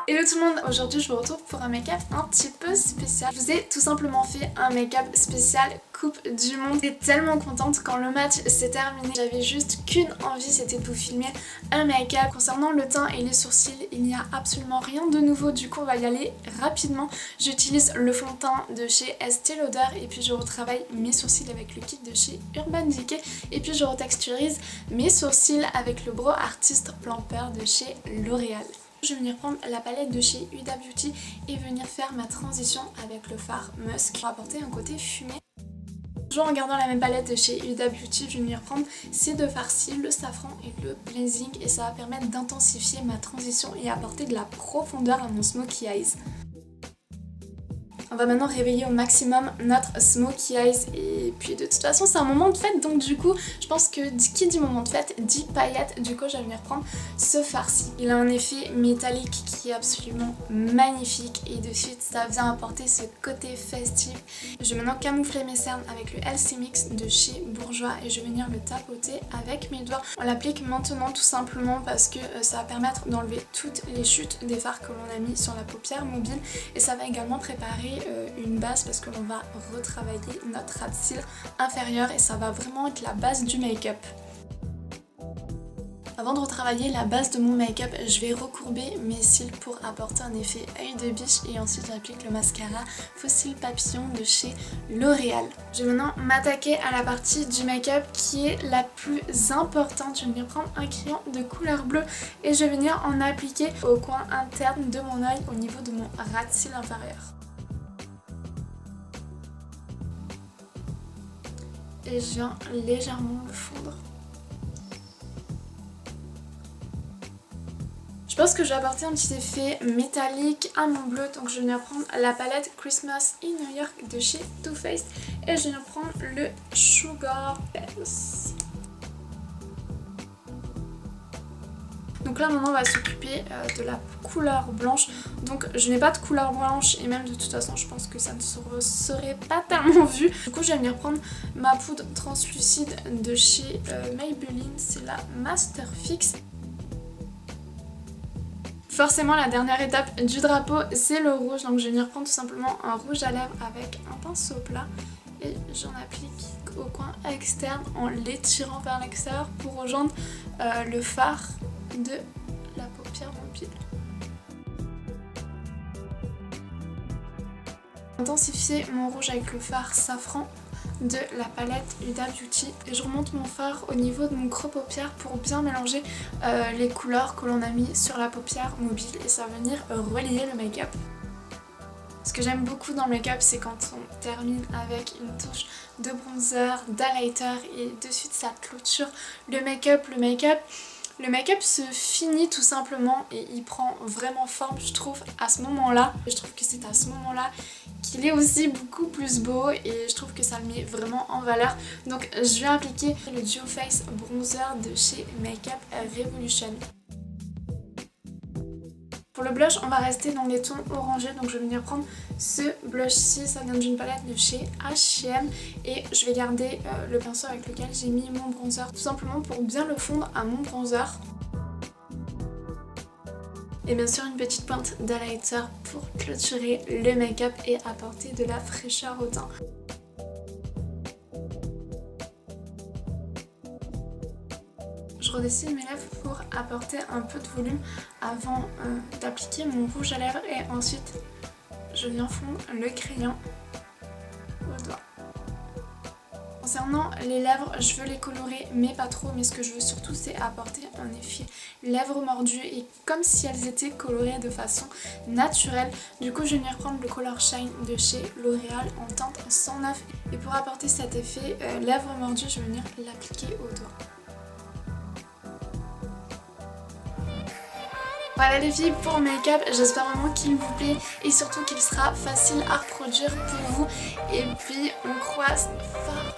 Hello tout le monde, aujourd'hui je vous retrouve pour un make-up un petit peu spécial. Je vous ai tout simplement fait un make-up spécial Coupe du Monde. J'étais tellement contente quand le match s'est terminé. J'avais juste qu'une envie, c'était de vous filmer un make-up. Concernant le teint et les sourcils, il n'y a absolument rien de nouveau, du coup on va y aller rapidement. J'utilise le fond de teint de chez Estée Lauder et puis je retravaille mes sourcils avec le kit de chez Urban Decay et puis je retexturise mes sourcils avec le Brow Artist Plumper de chez L'Oréal. Je vais venir prendre la palette de chez Huda Beauty et venir faire ma transition avec le fard Musk pour apporter un côté fumé. Toujours en gardant la même palette de chez Huda Beauty, je vais venir prendre ces deux farcis, le safran et le blazing, et ça va permettre d'intensifier ma transition et apporter de la profondeur à mon smokey eyes. On va maintenant réveiller au maximum notre smokey eyes et puis de toute façon c'est un moment de fête, donc du coup je pense que qui dit moment de fête dit paillettes. Du coup je vais venir prendre ce farci. Il a un effet métallique qui est absolument magnifique et de suite ça vient apporter ce côté festif. Je vais maintenant camoufler mes cernes avec le LC Mix de chez Bourjois et je vais venir le tapoter avec mes doigts. On l'applique maintenant tout simplement parce que ça va permettre d'enlever toutes les chutes des fards que l'on a mis sur la paupière mobile et ça va également préparer une base parce que l'on va retravailler notre ras de cils inférieur et ça va vraiment être la base du make-up. Avant de retravailler la base de mon make-up, je vais recourber mes cils pour apporter un effet œil de biche et ensuite j'applique le mascara Faux-Cils Papillon de chez L'Oréal. Je vais maintenant m'attaquer à la partie du make-up qui est la plus importante. Je vais venir prendre un crayon de couleur bleue et je vais venir en appliquer au coin interne de mon œil au niveau de mon ras de cils inférieur. Et je viens légèrement le fondre. Je pense que je vais apporter un petit effet métallique à mon bleu, donc je vais venir prendre la palette Christmas in New York de chez Too Faced et je vais venir prendre le Sugar Bells. Donc là maintenant on va s'occuper de la couleur blanche. Donc je n'ai pas de couleur blanche et même de toute façon je pense que ça ne serait pas tellement vu. Du coup je vais venir prendre ma poudre translucide de chez Maybelline, c'est la Master Fix. Forcément la dernière étape du drapeau c'est le rouge, donc je vais venir prendre tout simplement un rouge à lèvres avec un pinceau plat et j'en applique au coin externe en l'étirant vers l'extérieur pour rejoindre le fard de la paupière mobile. Intensifier mon rouge avec le fard safran de la palette Huda Beauty et je remonte mon fard au niveau de mon creux paupière pour bien mélanger les couleurs que l'on a mis sur la paupière mobile et ça va venir relier le make-up. Ce que j'aime beaucoup dans le make-up c'est quand on termine avec une touche de bronzer, d'highlighter et de suite ça clôture le make-up. Le make-up se finit tout simplement et il prend vraiment forme je trouve à ce moment-là. Je trouve que c'est à ce moment-là qu'il est aussi beaucoup plus beau et je trouve que ça le met vraiment en valeur. Donc je vais appliquer le Duo Face Bronzer de chez Makeup Revolution. Pour le blush, on va rester dans les tons orangés, donc je vais venir prendre ce blush-ci, ça vient d'une palette de chez H&M et je vais garder le pinceau avec lequel j'ai mis mon bronzer, tout simplement pour bien le fondre à mon bronzer. Et bien sûr une petite pointe d'highlighter pour clôturer le make-up et apporter de la fraîcheur au teint. Je redessine mes lèvres pour apporter un peu de volume avant d'appliquer mon rouge à lèvres et ensuite je viens fondre le crayon au doigt. Concernant les lèvres, je veux les colorer mais pas trop, mais ce que je veux surtout c'est apporter un effet lèvres mordues et comme si elles étaient colorées de façon naturelle. Du coup je vais venir prendre le Color Shine de chez L'Oréal en teinte 109 et pour apporter cet effet lèvres mordues je vais venir l'appliquer au doigt. Voilà les filles pour make-up, j'espère vraiment qu'il vous plaît et surtout qu'il sera facile à reproduire pour vous. Et puis on croise fort